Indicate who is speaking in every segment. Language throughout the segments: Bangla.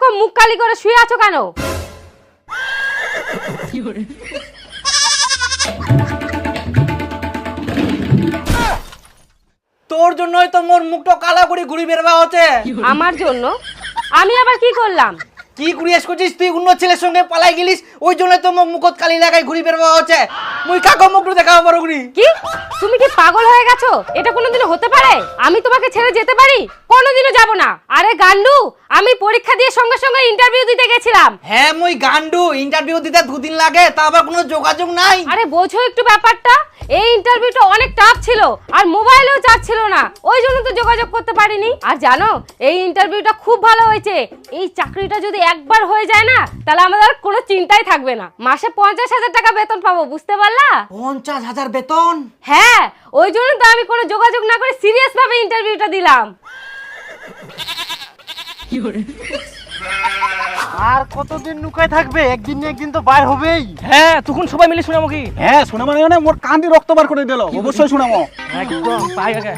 Speaker 1: এরকম মুখ কালি করে শুয়ে আছো কেন?
Speaker 2: তোর জন্যই তো মোর মুখটা কালা করে ঘুরি বেরবা হচ্ছে।
Speaker 1: আমার জন্য? আমি আবার কি করলাম?
Speaker 2: কি কুড়িয়াস করছিস তুই? অন্য ছেলের সঙ্গে পালাই গেলিস, ওই জন্য তো মুখ মুখত কালি লাগাই ঘুরি বেরবা হচ্ছে। মুই কাকা মুখটা দেখাবো পারো ঘুরি।
Speaker 1: কি তুমি কি পাগল হয়ে গেছো? এটা কোনোদিনও হতে পারে? আমি তোমাকে ছেড়ে যেতে পারি? কোনোদিনও যাব না। আরে গান্ডু, আমি পরীক্ষা দিয়ে সঙ্গে সঙ্গে ইন্টারভিউ দিতে গেছিলাম।
Speaker 2: হ্যাঁ মুই গান্ডু, ইন্টারভিউ দিতে 2 দিন লাগে, তা আবার কোনো যোগাযোগ নাই।
Speaker 1: আরে বোঝো একটু ব্যাপারটা। এই ইন্টারভিউটা অনেক টাফ ছিল আর মোবাইলেও চার্জ ছিল না, ওই জন্য তো যোগাযোগ করতে পারিনি। আর জানো, এই ইন্টারভিউটা খুব ভালো হয়েছে। এই চাকরিটা যদি একবার হয়ে যায় না, তাহলে আমাদের কোনো চিন্তাই থাকবে না। মাসে 50,000 টাকা বেতন পাবো, বুঝতে পারলা?
Speaker 2: 50,000 বেতন?
Speaker 1: হ্যাঁ, ওই জন্য তো আমি কোনো যোগাযোগ না করে সিরিয়াস ভাবে ইন্টারভিউটা দিলাম।
Speaker 3: আর কতদিন নুকায় থাকবে? একদিন না একদিন তো বাইর হবেই।
Speaker 4: হ্যাঁ, তখন সবাই মিলে শোনাবো কি?
Speaker 3: হ্যাঁ, শোনাবো না, মোর কান্দি রক্ত বার করে দিল, অবশ্যই শোনাবো।
Speaker 4: একদম পাই আগে।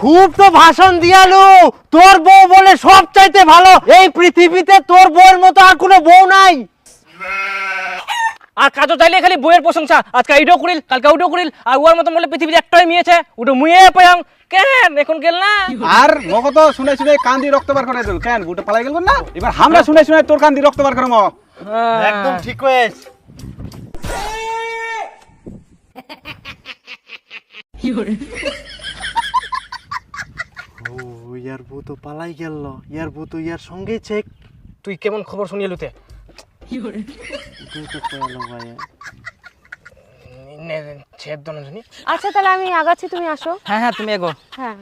Speaker 3: খুব তো ভাষণ দিয়ালু, তোর বউ বলে সব চাইতে ভালো। এই পৃথিবীতে তোর বউয়ের মতো আর কোনো বউ নাই।
Speaker 4: আর কাজও চাইলে খালি বইয়ের প্রশংসা, আজকে এইটাও করিল, কালকে ওটাও করিল, আর ওর মতন বলে পৃথিবীতে একটাই মেয়েছে, ওটা মুয়ে পাইয়াং কেন এখন গেল না।
Speaker 5: আর মগো তো শুনে শুনে কান্দি রক্ত বার করে দিল, কেন বুটা পালাই গেল না? এবার আমরা শুনে শুনে তোর কান্দি রক্ত বার করব।
Speaker 3: একদম ঠিক হয়েছ। ও ইয়ার বউ তো পালাই গেল, ইয়ার বউ তো ইয়ার সঙ্গে চেক।
Speaker 4: তুই কেমন খবর শুনিয়ে লুতে?
Speaker 1: আচ্ছা তাহলে আমি আগাচ্ছি, তুমি আসো।
Speaker 2: হ্যাঁ হ্যাঁ তুমি এগো।
Speaker 1: হ্যাঁ,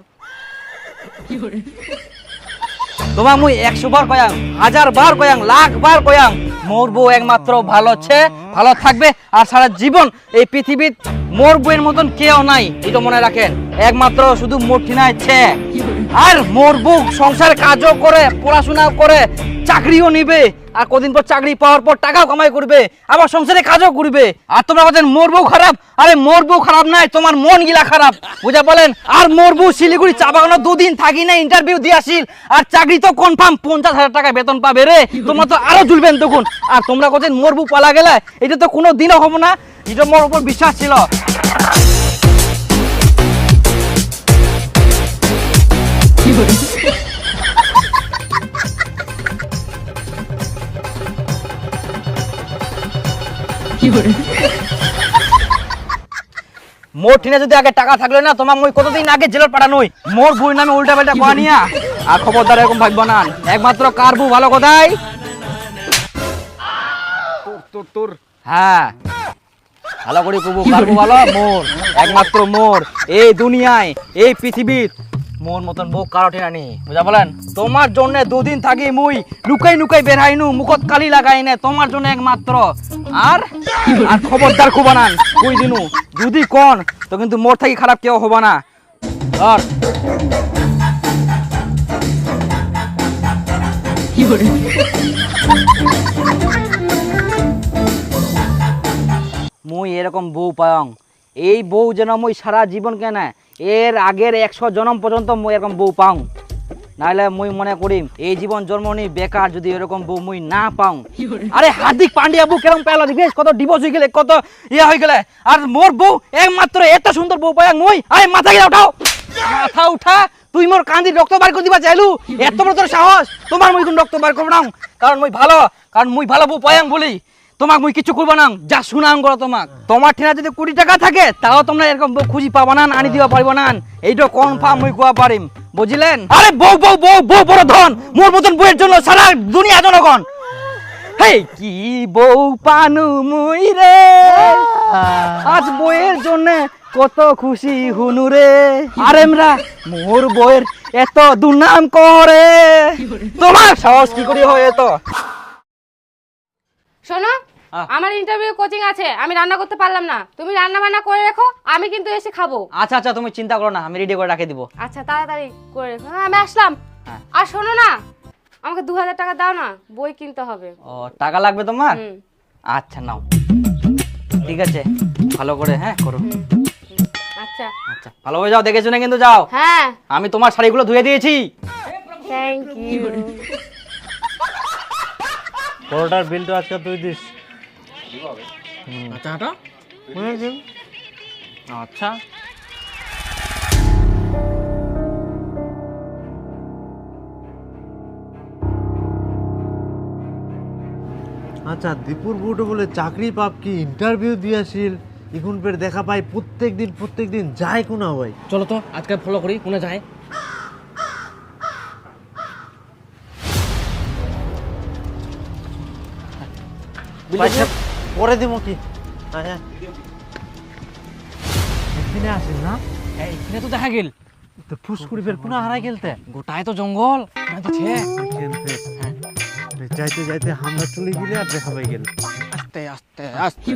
Speaker 2: তোমার মুই 100 বার কয়াং, 1000 বার কয়াং, লাখ বার কয়াং, মোর বউ একমাত্র ভালো ছে, ভালো থাকবে। আর সারা জীবন এই পৃথিবীত মোর বউয়ের মতন কেউ নাই, এটা মনে রাখেন। একমাত্র শুধু মোর ঠিনাই ছে। আর মোর বউ সংসার কাজও করে, পড়াশোনাও করে, চাকরিও নিবে, আর কদিন পর চাকরি পাওয়ার পর টাকাও কামাই করবে, আবার সংসারে কাজও করবে। আর তোমরা বলেন মোর বউ খারাপ। আরে মোর বউ খারাপ নাই, তোমার মন গিলা খারাপ, বুঝা বলেন। আর মোর বউ শিলিগুড়ি চা বাগানো 2 দিন থাকি না, ইন্টারভিউ দিয়ে আসিল, আর চাকরি তো কনফার্ম 50,000 টাকা বেতন পাবে রে। তোমরা তো আরো ঝুলবেন তখন। আর তোমরা বলছেন মোর বউ পালা গেলে, এটা তো কোনো দিনও হবো না। এটা মোর উপর বিশ্বাস ছিল। মোর ঠিনে যদি আগে টাকা থাকলে না, তোমার মই কতদিন আগে জেলত পাঠানোই। মোর বই নামে উল্টা পাল্টা কোয়া নিয়া। আর খবরদার এরকম ভাববো না। একমাত্র কার বউ ভালো কথাই।
Speaker 5: তোর
Speaker 2: হ্যাঁ, ভালো করে কবু, কার বউ ভালো? মোর, একমাত্র মোর। এই দুনিয়ায়, এই পৃথিবীর মোর মতন বউ কারো ঠিনা নেই, বুঝা বলেন। তোমার জন্য 2 দিন থাকি মুই লুকাই লুকাই বেরহাইনু, মুখত কালি লাগাই না, তোমার জন্য একমাত্র। আর আর খবরদার খুব বানান কই দিনু, যদি কোন তো কিন্তু মোর থাকি খারাপ কেউ হবা না। আর মুই এরকম বউ পায়ং, এই বউ যেন মুই সারা জীবন কেন, এর আগের 100 জন্ম পর্যন্ত মুই এরকম বউ পাও। নাহলে মুই মনে করি এই জীবন জন্ম নি বেকার, যদি এরকম বউ মুই না পাও। আরে হার্দিক পান্ডিয়া বউ কেরম পেলা দেখিস, কত ডিভোর্স হয়ে গেলে, কত ইয়ে হয়ে গেলে। আর মোর বউ একমাত্র এত সুন্দর বউ পায় মুই। আরে মাথা গিয়ে উঠাও, মাথা উঠা। তুই মোর কান্দি রক্ত বার করে দিবা চাইলু, এত বড় তোর সাহস? তোমার মুই কোন রক্ত বার করব না, কারণ মুই ভালো, কারণ মুই ভালো বউ পায়াং বলি। তোমাক মুই কিছু করবো না, যা শুনাং করো তোমাক। তোমার ঠিনা যদি 20 টাকা থাকে, তাও তোমরা এরকম বউ খুঁজি পাবা না, আনি দিবা পারিব না, এইটা কনফার্ম মুই কোয়া পারিম, বুঝিলেন? আরে বউ বউ বউ বউ বড় ধন, মোর মতন বউয়ের জন্য সারা দুনিয়া জনগণ। হেই কি বউ পানু মুই রে, আজ বউয়ের জন্য কত খুশি হুনু রে। আর এমরা মোর বউয়ের এত দুর্নাম করে, তোমার সাহস কি করে হয় এত?
Speaker 1: শোনো, আমার ইন্টারভিউ কোচিং আছে, আমি রান্না করতে পারলাম না, তুমি রান্না বান্না করে রেখো, আমি কিন্তু এসে খাবো।
Speaker 2: আচ্ছা আচ্ছা, তুমি চিন্তা করো না, আমি রেডি করে রাখে দিব।
Speaker 1: আচ্ছা তাড়াতাড়ি করে রেখো। হ্যাঁ, আমি আসলাম। আর শোনো না, আমাকে 2000 টাকা দাও না, বই কিনতে হবে।
Speaker 2: ও, টাকা লাগবে তোমার? আচ্ছা নাও, ঠিক আছে, ভালো করে হ্যাঁ করো।
Speaker 1: আচ্ছা
Speaker 2: আচ্ছা ভালো হয়ে যাও, দেখে শুনে কিন্তু যাও।
Speaker 1: হ্যাঁ
Speaker 2: আমি তোমার শাড়িগুলো ধুয়ে দিয়েছি।
Speaker 1: Thank you.
Speaker 3: পরোটার বিলটা আজকে তুই দিস।
Speaker 4: আচ্ছা হাঁটো। আচ্ছা
Speaker 3: আচ্ছা দীপুর বুটো বলে চাকরি পাপ কি ইন্টারভিউ দিয়েছিল, এখন ফের দেখা পাই প্রত্যেক দিন যায় কোনা ভাই।
Speaker 4: চলো তো আজকে ফলো করি কোনে যায়।
Speaker 3: পরে দিব কি এখানে আসিল না,
Speaker 4: এইখানে তো দেখা গেল
Speaker 3: তো ফুসকুড়ি ফের কোনা হারাই গেলতে
Speaker 4: গোটায় তো জঙ্গল দিচ্ছে।
Speaker 3: যাইতে যাইতে আমরা চলে গেলে আর দেখা পাই গেল।
Speaker 4: আস্তে আস্তে আস্তে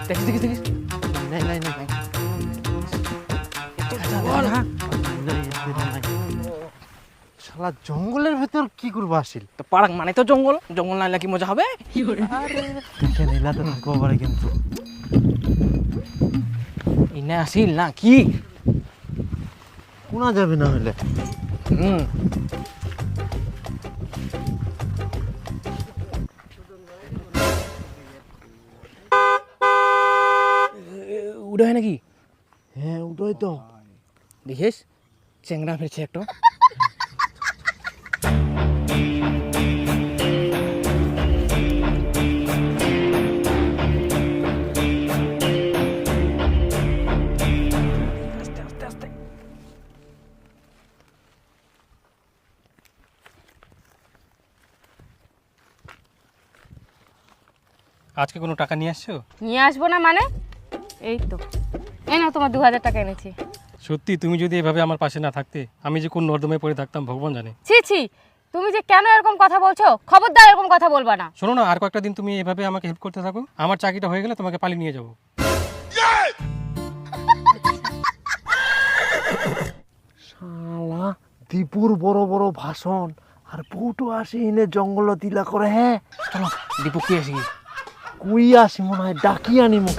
Speaker 4: দেখিস দেখিস দেখিস
Speaker 3: নাই নাই নাই শালা জঙ্গলের ভেতর কি করবো আসিল।
Speaker 4: তো পার্ক মানে তো জঙ্গল, জঙ্গল না হলে কি মজা হবে।
Speaker 3: দেখে নিলা তো থাকবো পারে কিন্তু
Speaker 4: ইনে আসিল না কি
Speaker 3: কোনা যাবে না হলে।
Speaker 4: হুম উড়ে হয় নাকি?
Speaker 3: হ্যাঁ ওটাই তো।
Speaker 4: দেখিস চেংড়া ফিরছে একটা। আস্তে আস্তে আস্তে
Speaker 6: আজকে কোনো টাকা নিয়ে আসছো?
Speaker 1: নিয়ে আসবো না মানে? এই তো এই না তোমার 2000 টাকা এনেছি।
Speaker 6: সত্যি তুমি যদি এভাবে আমার পাশে না থাকতে আমি যে কোন নর্দমায় পড়ে থাকতাম ভগবান জানে।
Speaker 1: ছি ছি, তুমি যে কেন এরকম কথা বলছো, খবরদার এরকম কথা বলবা না।
Speaker 6: শোনো না, আর কয়েকটা দিন তুমি এভাবে আমাকে হেল্প করতে থাকো, আমার চাকরিটা হয়ে গেলে তোমাকে পালিয়ে নিয়ে যাবো।
Speaker 3: শালা দীপুর বড় বড় ভাষণ আর বউটো আসি এনে জঙ্গল দিলা করে। হ্যাঁ
Speaker 4: চলো দীপক কি আসি
Speaker 3: কুই আসি মনে হয় ডাকি আনি মুখ।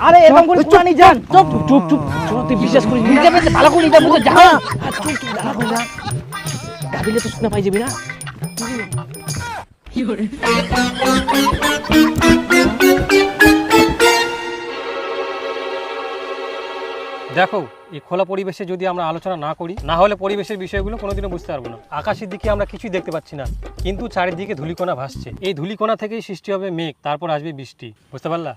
Speaker 2: আরে এরকম করে কোনা নিয়ে যান।
Speaker 4: চুপ চুপ চুপ চলো তুই বিশ্বাস করিস নিয়ে যাবে ভালো করে নিয়ে যাবো তো যা। চুপ চুপ দাঁড়া করে যা, ডাবিলে তো শুনে পাই যাবি না।
Speaker 6: দেখো এই খোলা পরিবেশে যদি আমরা আলোচনা না করি, না হলে পরিবেশের বিষয়গুলো কোনোদিনও বুঝতে পারবো না। আকাশের দিকে আমরা কিছুই দেখতে পাচ্ছি না, কিন্তু চারিদিকে ধূলিকণা ভাসছে। এই ধূলিকণা থেকেই সৃষ্টি হবে মেঘ, তারপর আসবে বৃষ্টি। বুঝতে পারলা?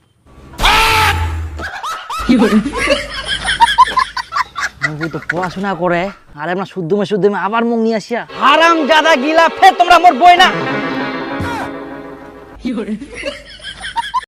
Speaker 2: মুভি তো পড়াশোনা করে আর আমরা শুদ্ধমে আবার মুখ নিয়ে আসিয়া হারাম জাদা গিলা ফের তোমরা মোর বই না।